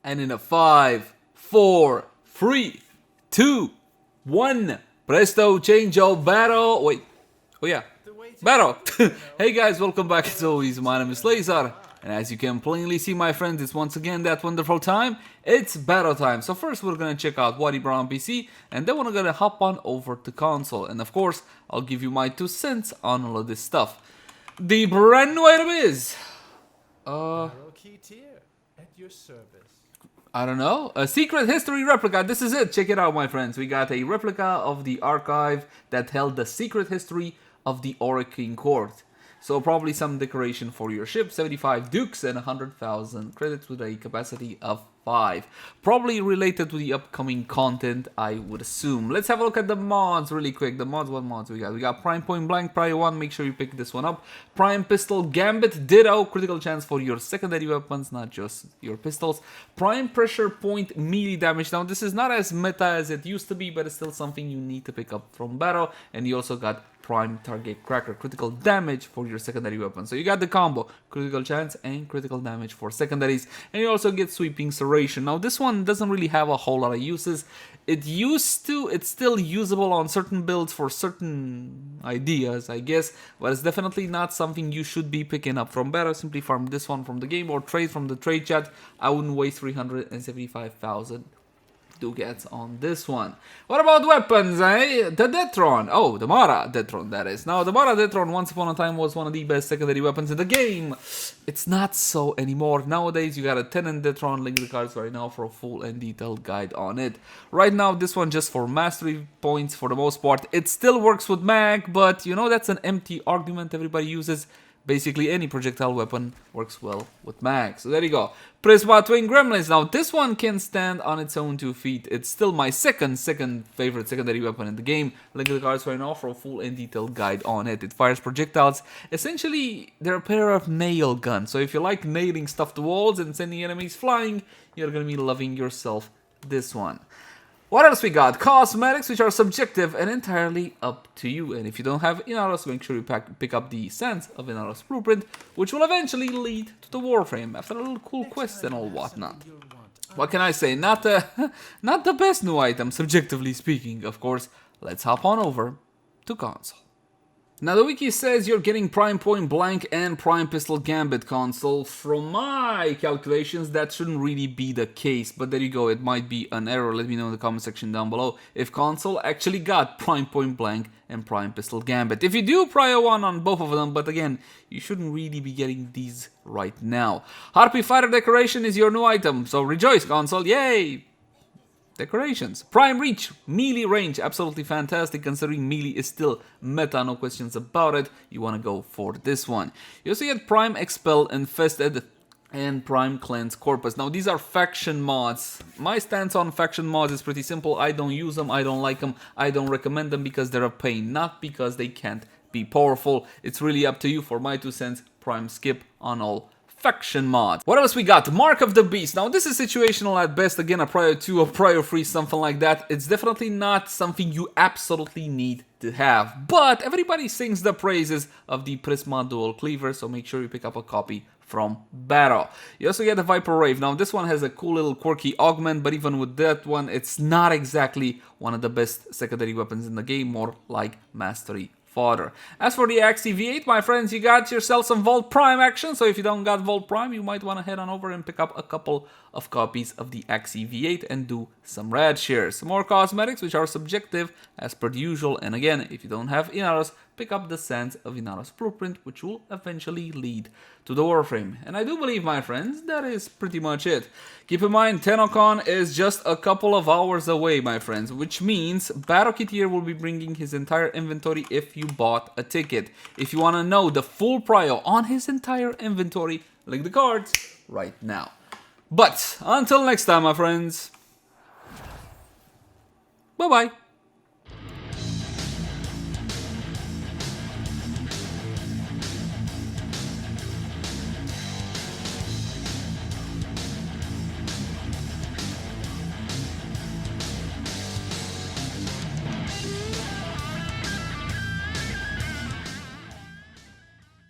And in a 5, 4, 3, 2, 1, presto, changeo, Baro. Wait. Oh yeah. Baro. Hey guys, welcome back as always. My name is Leyzar. And as you can plainly see, my friends, it's once again that wonderful time. It's battle time. So first we're gonna check out what he brought on PC, and then we're gonna hop on over to console. And of course, I'll give you my 2 cents on all of this stuff. The brand new item is... Baro Ki'teer at your service. I don't know. A Secret History Replica. This is it. Check it out, my friends. We got a replica of the archive that held the secret history of the King Court. So probably some decoration for your ship. 75 dukes and 100,000 credits with a capacity of 5. Probably related to the upcoming content, I would assume. Let's have a look at the mods really quick. The mods, what mods we got? We got Prime Point Blank, Prio 1. Make sure you pick this one up. Prime Pistol Gambit, Ditto. Critical chance for your secondary weapons, not just your pistols. Prime Pressure Point melee damage. Now this is not as meta as it used to be, but it's still something you need to pick up from Baro. And you also got Prime Target Cracker, critical damage for your secondary weapon. So you got the combo, critical chance and critical damage for secondaries. And you also get Sweeping Serration. Now this one doesn't really have a whole lot of uses. It used to, it's still usable on certain builds for certain ideas, I guess. But it's definitely not something you should be picking up from Baro. Simply farm this one from the game or trade from the trade chat. I wouldn't waste 375,000 ducats on this one. What about weapons, eh? The Detron. Oh, the Mara Detron, that is. Now, the Mara Detron once upon a time was one of the best secondary weapons in the game. It's not so anymore. Nowadays, you got a 10 and Detron. Link the cards right now for a full and detailed guide on it. Right now, this one just for mastery points for the most part. It still works with mag, but you know that's an empty argument everybody uses. Basically, any projectile weapon works well with mag. So there you go. Prisma Twin Gremlins. Now, this one can stand on its own 2 feet. It's still my second favorite secondary weapon in the game. Link in the cards right now for a full and detailed guide on it. It fires projectiles. Essentially, they're a pair of nail guns. So if you like nailing stuff to walls and sending enemies flying, you're going to be loving yourself this one. What else we got? Cosmetics, which are subjective and entirely up to you. And if you don't have Inaros, make sure you pick up the Sands of Inaros Blueprint, which will eventually lead to the Warframe after a little cool quest and all whatnot. What can I say? Not the best new item, subjectively speaking, of course. Let's hop on over to console. Now the wiki says you're getting Prime Point Blank and Prime Pistol Gambit console. From my calculations, that shouldn't really be the case, but there you go, it might be an error. Let me know in the comment section down below if console actually got Prime Point Blank and Prime Pistol Gambit. If you do, Prio 1 on both of them, but again, you shouldn't really be getting these right now. Harpi Fighter Decoration is your new item, so rejoice console, yay! Decorations. Prime Reach, melee range, absolutely fantastic considering melee is still meta, no questions about it. You want to go for this one. You also get Prime Expel, Infested, and Prime Cleanse Corpus. Now these are faction mods. My stance on faction mods is pretty simple. I don't use them, I don't like them, I don't recommend them because they're a pain, not because they can't be powerful. It's really up to you. For my 2 cents, Prime skip on all faction mods. What else we got? Mark of the Beast. Now this is situational at best. Again, a Prio 2, a Prio 3, something like that. It's definitely not something you absolutely need to have. But everybody sings the praises of the Prisma dual cleaver, so make sure you pick up a copy from Baro. You also get the Viper Wraith. Now this one has a cool little quirky augment, but even with that one, it's not exactly one of the best secondary weapons in the game, more like mastery fodder. As for the Axi V8, my friends, you got yourself some Volt Prime action, so if you don't got Volt Prime, you might want to head on over and pick up a couple of copies of the Axi V8 and do some rad shares. Some more cosmetics, which are subjective as per usual, and again, if you don't have Inaros, pick up the Sands of Inaros Blueprint, which will eventually lead to the Warframe. And I do believe, my friends, that is pretty much it. Keep in mind, TennoCon is just a couple of hours away, my friends, which means Baro Ki'teer will be bringing his entire inventory if you bought a ticket. If you want to know the full prio on his entire inventory, link the cards right now. But until next time, my friends, bye-bye.